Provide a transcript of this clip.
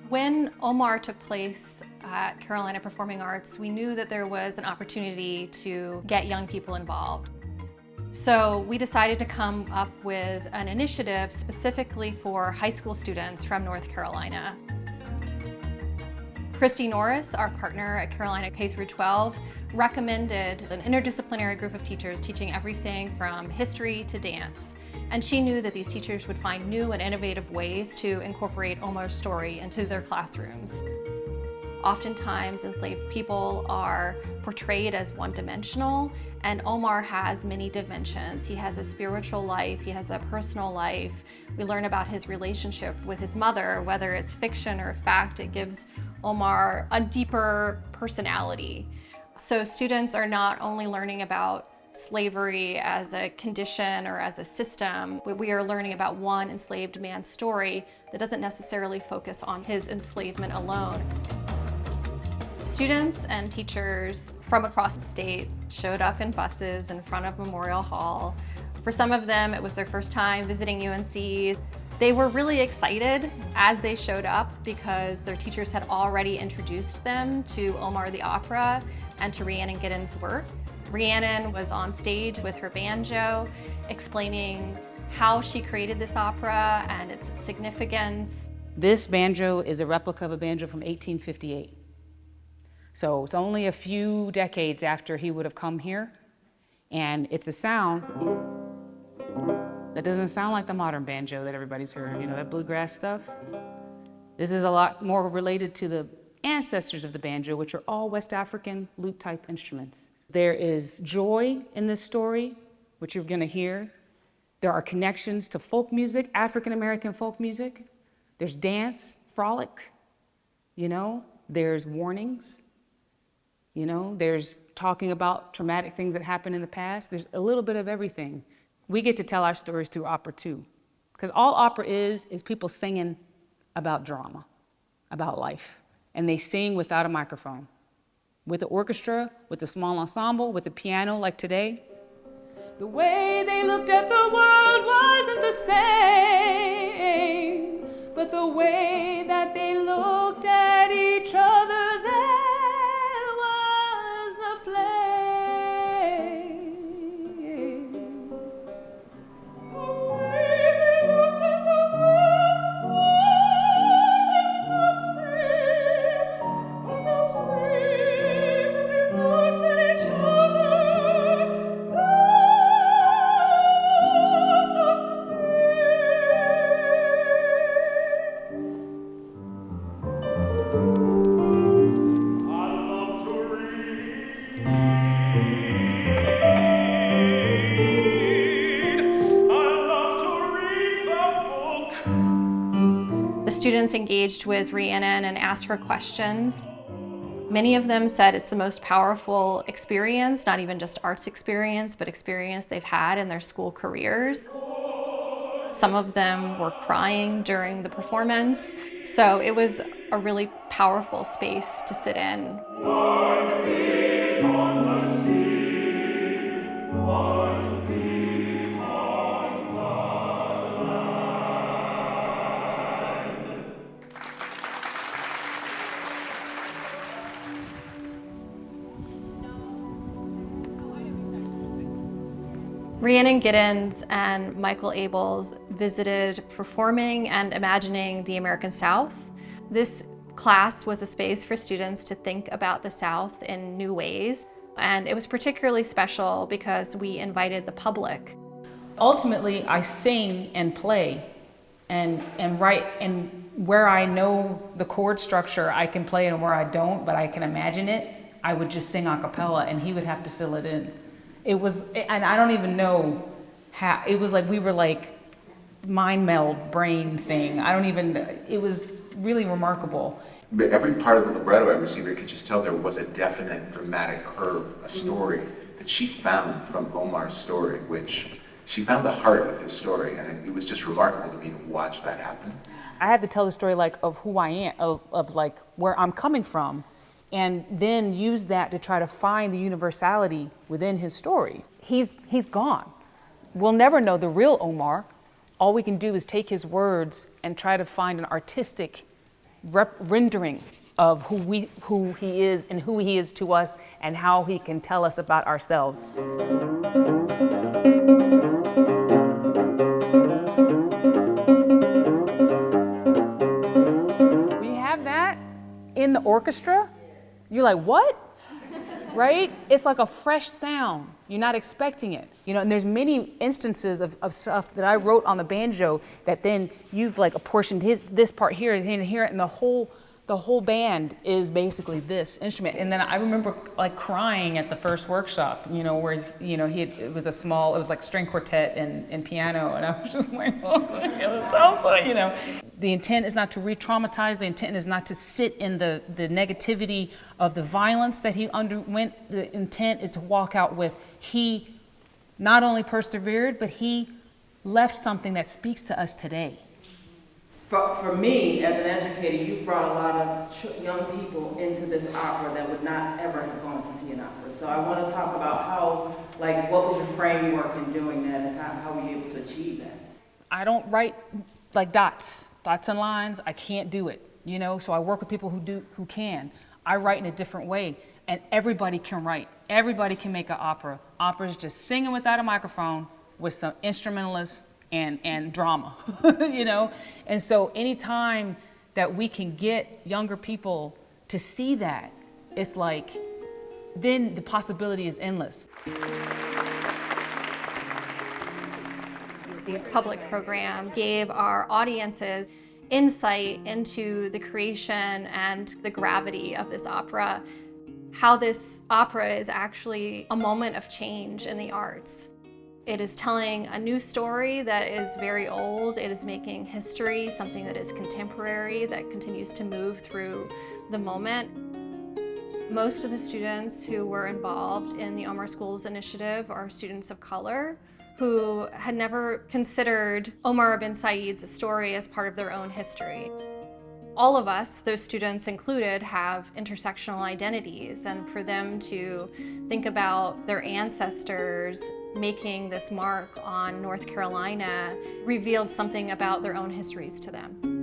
When Omar took place at Carolina Performing Arts, we knew that there was an opportunity to get young people involved. So we decided to come up with an initiative specifically for high school students from North Carolina. Christy Norris, our partner at Carolina K-12, recommended an interdisciplinary group of teachers teaching everything from history to dance. And she knew that these teachers would find new and innovative ways to incorporate Omar's story into their classrooms. Oftentimes, enslaved people are portrayed as one-dimensional, and Omar has many dimensions. He has a spiritual life, he has a personal life. We learn about his relationship with his mother, whether it's fiction or fact. It gives Omar a deeper personality. So students are not only learning about slavery as a condition or as a system, but we are learning about one enslaved man's story that doesn't necessarily focus on his enslavement alone. Students and teachers from across the state showed up in buses in front of Memorial Hall. For some of them, it was their first time visiting UNC. They were really excited as they showed up because their teachers had already introduced them to Omar the Opera and to Rhiannon Giddens' work. Rhiannon was on stage with her banjo, explaining how she created this opera and its significance. This banjo is a replica of a banjo from 1858. So it's only a few decades after he would have come here, and it's a sound that doesn't sound like the modern banjo that everybody's heard, you know, that bluegrass stuff. This is a lot more related to the ancestors of the banjo, which are all West African lute-type instruments. There is joy in this story, which you're gonna hear. There are connections to folk music, African-American folk music. There's dance, frolic, you know, there's warnings, you know, there's talking about traumatic things that happened in the past. There's a little bit of everything. We get to tell our stories through opera too, because all opera is people singing about drama, about life, and they sing without a microphone, with the orchestra, with the small ensemble, with the piano like today. The way they looked at the world wasn't the same, but the way that they looked at each other, there was the flame. The students engaged with Rhiannon and asked her questions. Many of them said it's the most powerful experience, not even just arts experience, but experience they've had in their school careers. Some of them were crying during the performance, so it was a really powerful space to sit in. Rhiannon Giddens and Michael Abels visited Performing and Imagining the American South. This class was a space for students to think about the South in new ways. And it was particularly special because we invited the public. Ultimately, I sing and play and write, and where I know the chord structure, I can play, and where I don't, but I can imagine it, I would just sing a cappella and he would have to fill it in. It was, and I don't even know how, it was like we were like mind meld brain thing. I don't even, it was really remarkable. But every part of the libretto I received, I could just tell there was a definite dramatic curve, a story that she found from Omar's story, which she found the heart of his story, and it was just remarkable to me to watch that happen. I had to tell the story like of who I am, of like where I'm coming from, and then use that to try to find the universality within his story. He's gone. We'll never know the real Omar. All we can do is take his words and try to find an artistic rendering of who he is and who he is to us and how he can tell us about ourselves. We have that in the orchestra. You're like, what? Right? It's like a fresh sound. You're not expecting it. You know, and there's many instances of stuff that I wrote on the banjo that then you've like apportioned this part here and here, and the whole band is basically this instrument. And then I remember like crying at the first workshop, you know, where, you know, it was like string quartet and piano, and I was just like, oh, it sounds like, you know. The intent is not to re-traumatize, the intent is not to sit in the negativity of the violence that he underwent. The intent is to walk out with, he not only persevered, but he left something that speaks to us today. For me, as an educator, you've brought a lot of young people into this opera that would not ever have gone to see an opera. So I want to talk about how, like, what was your framework in doing that, and how were you able to achieve that? I don't write like dots and lines. I can't do it, you know. So I work with people who can. I write in a different way, and everybody can write. Everybody can make an opera. Opera is just singing without a microphone with some instrumentalists and drama, you know? And so anytime that we can get younger people to see that, it's like, then the possibility is endless. These public programs gave our audiences insight into the creation and the gravity of this opera, how this opera is actually a moment of change in the arts. It is telling a new story that is very old. It is making history something that is contemporary, that continues to move through the moment. Most of the students who were involved in the Omar Schools Initiative are students of color who had never considered Omar ibn Said's story as part of their own history. All of us, those students included, have intersectional identities, and for them to think about their ancestors making this mark on North Carolina revealed something about their own histories to them.